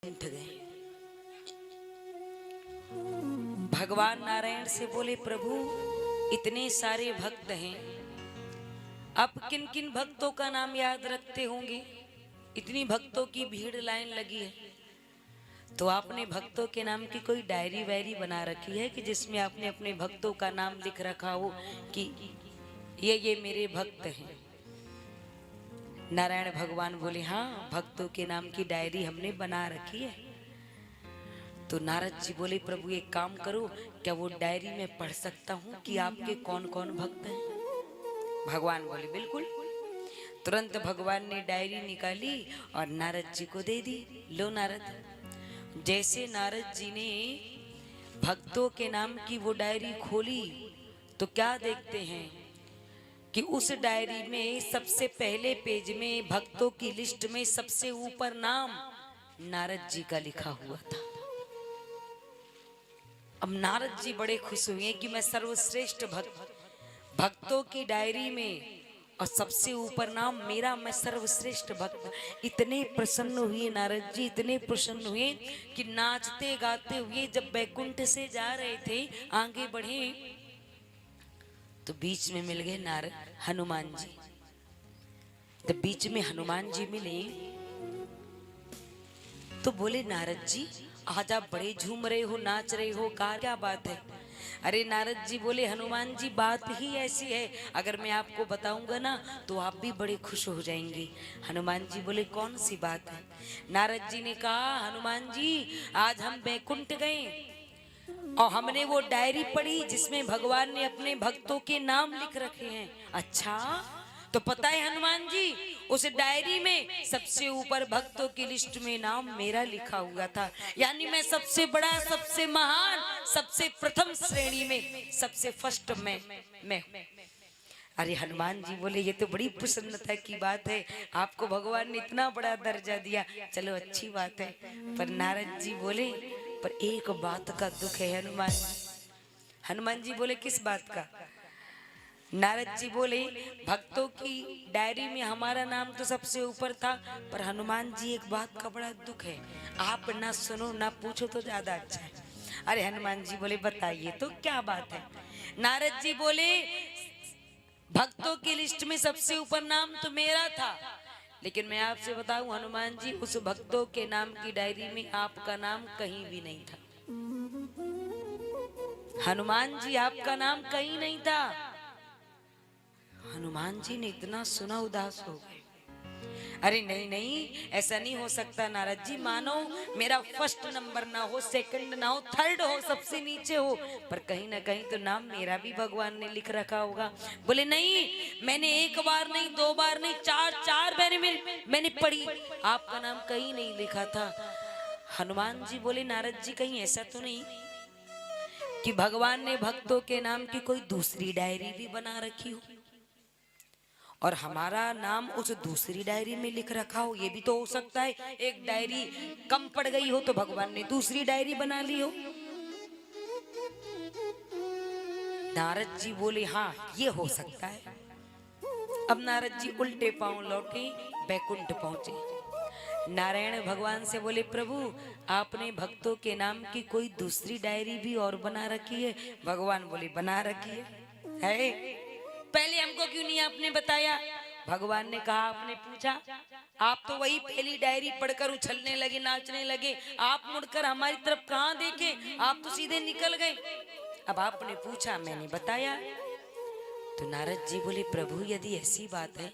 बैकुंठ गए। भगवान नारायण से बोले, प्रभु इतने सारे भक्त हैं, आप किन किन भक्तों का नाम याद रखते होंगे? इतनी भक्तों की भीड़ लाइन लगी है, तो आपने भक्तों के नाम की कोई डायरी वायरी बना रखी है कि जिसमें आपने अपने भक्तों का नाम लिख रखा हो कि ये मेरे भक्त हैं? नारायण भगवान बोले, हाँ, भक्तों के नाम की डायरी हमने बना रखी है। तो नारद जी बोले, प्रभु एक काम करो, क्या वो डायरी में पढ़ सकता हूँ कि आपके कौन कौन भक्त हैं? भगवान बोले, बिल्कुल। तुरंत भगवान ने डायरी निकाली और नारद जी को दे दी। लो नारद। जैसे नारद जी ने भक्तों के नाम की वो डायरी खोली तो क्या देखते हैं कि उस डायरी में सबसे पहले पेज में भक्तों की लिस्ट में सबसे ऊपर नाम नारद जी का लिखा हुआ था। अब नारद जी बड़े खुश हुए कि मैं सर्वश्रेष्ठ भक्तों की डायरी में और सबसे ऊपर नाम मेरा, मैं सर्वश्रेष्ठ भक्त। इतने प्रसन्न हुए नारद जी, इतने प्रसन्न हुए कि नाचते गाते हुए जब बैकुंठ से जा रहे थे, आगे बढ़े तो बीच में मिल गए हनुमान जी। जब बीच में हनुमान जी मिले तो बोले, नारद जी आज आप बड़े झूम रहे हो, नाच रहे हो, क्या बात है? अरे नारद जी बोले, हनुमान जी बात ही ऐसी है, अगर मैं आपको बताऊंगा ना तो आप भी बड़े खुश हो जाएंगे। हनुमान जी बोले, कौन सी बात है? नारद जी ने कहा, हनुमान जी आज हम बैकुंठ गए और हमने वो डायरी पढ़ी जिसमें भगवान ने अपने भक्तों के नाम लिख रखे हैं। अच्छा, तो पता है हनुमान जी, उस डायरी में सबसे ऊपर भक्तों की लिस्ट में नाम मेरा लिखा हुआ था, यानी मैं सबसे बड़ा, सबसे महान, सबसे प्रथम श्रेणी में, सबसे फर्स्ट मैं। अरे हनुमान जी बोले, ये तो बड़ी प्रसन्नता की बात है, आपको भगवान ने इतना बड़ा दर्जा दिया, चलो अच्छी बात है। पर नारद जी बोले, पर एक बात का दुख है हनुमान जी। हनुमान जी बोले, किस बात का? नारद जी बोले, भक्तों की डायरी में हमारा नाम तो सबसे ऊपर था, पर हनुमान जी एक बात का बड़ा दुख है, आप ना सुनो ना पूछो तो ज्यादा अच्छा है। अरे हनुमान जी बोले, बताइए तो क्या बात है? नारद जी बोले, भक्तों की लिस्ट में सबसे ऊपर नाम तो मेरा था, लेकिन मैं आपसे बताऊं हनुमान जी, उस भक्तों के नाम की डायरी में आपका नाम कहीं भी नहीं था। हनुमान जी आपका नाम कहीं नहीं था। हनुमान जी ने इतना सुना उदास हो गए। अरे नहीं नहीं, ऐसा नहीं हो सकता नारद जी, मानो मेरा फर्स्ट नंबर ना हो, सेकंड ना हो, थर्ड हो, सबसे नीचे हो, पर कहीं ना कहीं तो नाम मेरा भी भगवान ने लिख रखा होगा। बोले नहीं, मैंने एक बार नहीं, दो बार नहीं, चार मैंने पढ़ी, आपका नाम कहीं नहीं लिखा था। हनुमान जी बोले, नारद जी कहीं ऐसा तो नहीं कि भगवान ने भक्तों के नाम की कोई दूसरी डायरी भी बना रखी हो और हमारा नाम उस दूसरी डायरी में लिख रखा हो? ये भी तो हो सकता है, एक डायरी कम पड़ गई हो तो भगवान ने दूसरी डायरी बना ली हो। नारद जी बोले, हाँ ये हो सकता है। अब नारद जी उल्टे पांव लौटे, बैकुंठ पहुंचे। नारायण भगवान से बोले, प्रभु आपने भक्तों के नाम की कोई दूसरी डायरी भी और बना रखी है? भगवान बोले, बना रखी है? पहले हमको क्यों नहीं आपने बताया? भगवान ने कहा, आपने पूछा, आप तो वही पहली डायरी पढ़कर उछलने लगे, नाचने लगे, आप मुड़कर हमारी तरफ कहाँ देखे, आप तो सीधे निकल गए। अब आपने पूछा, मैंने बताया। तो नारद जी बोले, प्रभु यदि ऐसी बात है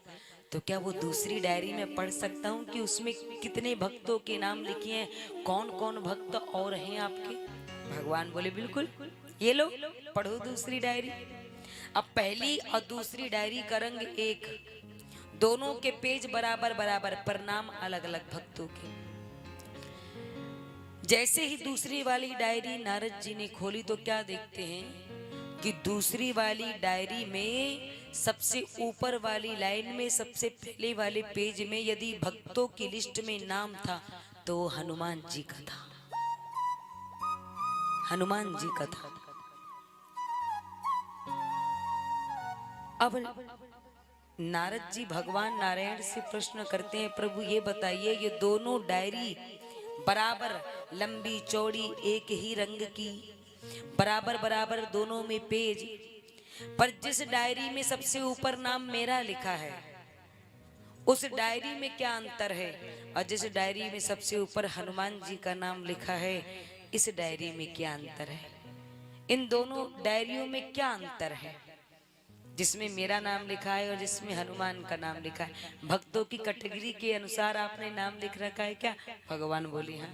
तो क्या वो दूसरी डायरी में पढ़ सकता हूँ कि उसमें कितने भक्तों के नाम लिखे हैं, कौन कौन भक्त और हैं आपके? भगवान बोले, बिल्कुल, ये लो पढ़ो दूसरी डायरी। अब पहली और दूसरी डायरी का रंग एक, दोनों के पेज बराबर बराबर, पर नाम अलग अलग भक्तों के। जैसे ही दूसरी वाली डायरी नारद जी ने खोली तो क्या देखते हैं कि दूसरी वाली डायरी में सबसे ऊपर वाली लाइन में सबसे पहले वाले पेज में यदि भक्तों की लिस्ट में नाम था तो हनुमान जी का था। हनुमान जी का था। अब नारद जी भगवान नारायण से प्रश्न करते हैं, प्रभु ये बताइए, ये दोनों डायरी बराबर लंबी चौड़ी एक ही रंग की, बराबर बराबर दोनों में पेज, पर जिस डायरी में सबसे ऊपर नाम मेरा लिखा है उस डायरी में क्या अंतर है, और जिस डायरी में सबसे ऊपर हनुमान जी का नाम लिखा है इस डायरी में क्या अंतर है। इन दोनों डायरियों में क्या अंतर है, जिसमें मेरा नाम लिखा है और जिसमें हनुमान का नाम लिखा है। भक्तों की कैटेगरी के अनुसार आपने नाम लिख रखा है क्या? भगवान बोली हाँ।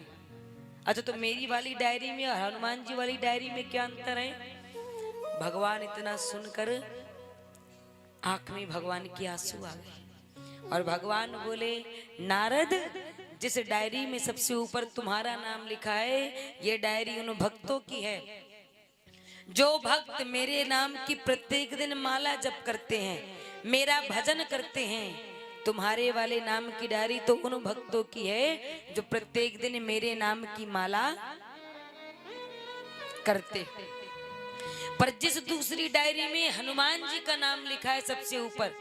अच्छा, तो मेरी वाली डायरी में और हनुमान जी वाली डायरी में क्या अंतर है? भगवान इतना सुनकर आंख में भगवान की आंसू आ गए और भगवान बोले, नारद, जिस डायरी में सबसे ऊपर तुम्हारा नाम लिखा है ये डायरी उन भक्तों की है जो भक्त मेरे नाम की प्रत्येक दिन माला जप करते हैं, मेरा भजन करते हैं। तुम्हारे वाले नाम की डायरी तो उन भक्तों की है जो प्रत्येक दिन मेरे नाम की माला करते। पर जिस दूसरी डायरी में हनुमान जी का नाम लिखा है सबसे ऊपर,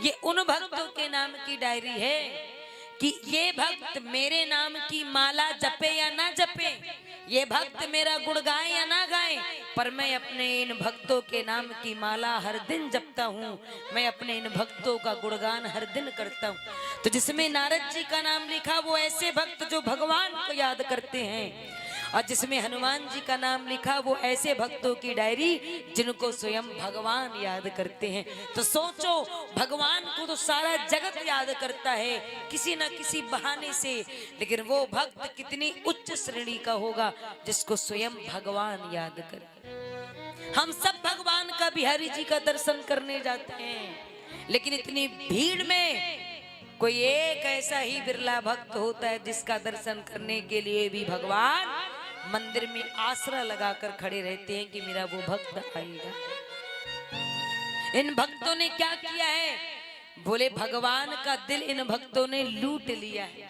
ये उन भक्तों के नाम की डायरी है कि ये भक्त मेरे नाम की माला जपे या ना जपे, ये भक्त मेरा गुण गाए या ना गाए, पर मैं अपने इन भक्तों के नाम की माला हर दिन जपता हूँ, मैं अपने इन भक्तों का गुणगान हर दिन करता हूँ। तो जिसमें नारद जी का नाम लिखा वो ऐसे भक्त जो भगवान को याद करते हैं, और जिसमें हनुमान जी का नाम लिखा वो ऐसे भक्तों की डायरी जिनको स्वयं भगवान याद करते हैं। तो सोचो, भगवान को तो सारा जगत याद करता है किसी न किसी बहाने से, लेकिन वो भक्त कितनी उच्च श्रेणी का होगा जिसको स्वयं भगवान याद करे। हम सब भगवान का बिहारी जी का दर्शन करने जाते हैं, लेकिन इतनी भीड़ में कोई एक ऐसा ही बिरला भक्त होता है जिसका दर्शन करने के लिए भी भगवान मंदिर में आसरा लगाकर खड़े रहते हैं कि मेरा वो भक्त आएगा। इन भक्तों ने क्या किया है? बोले भगवान का दिल इन भक्तों ने लूट लिया है।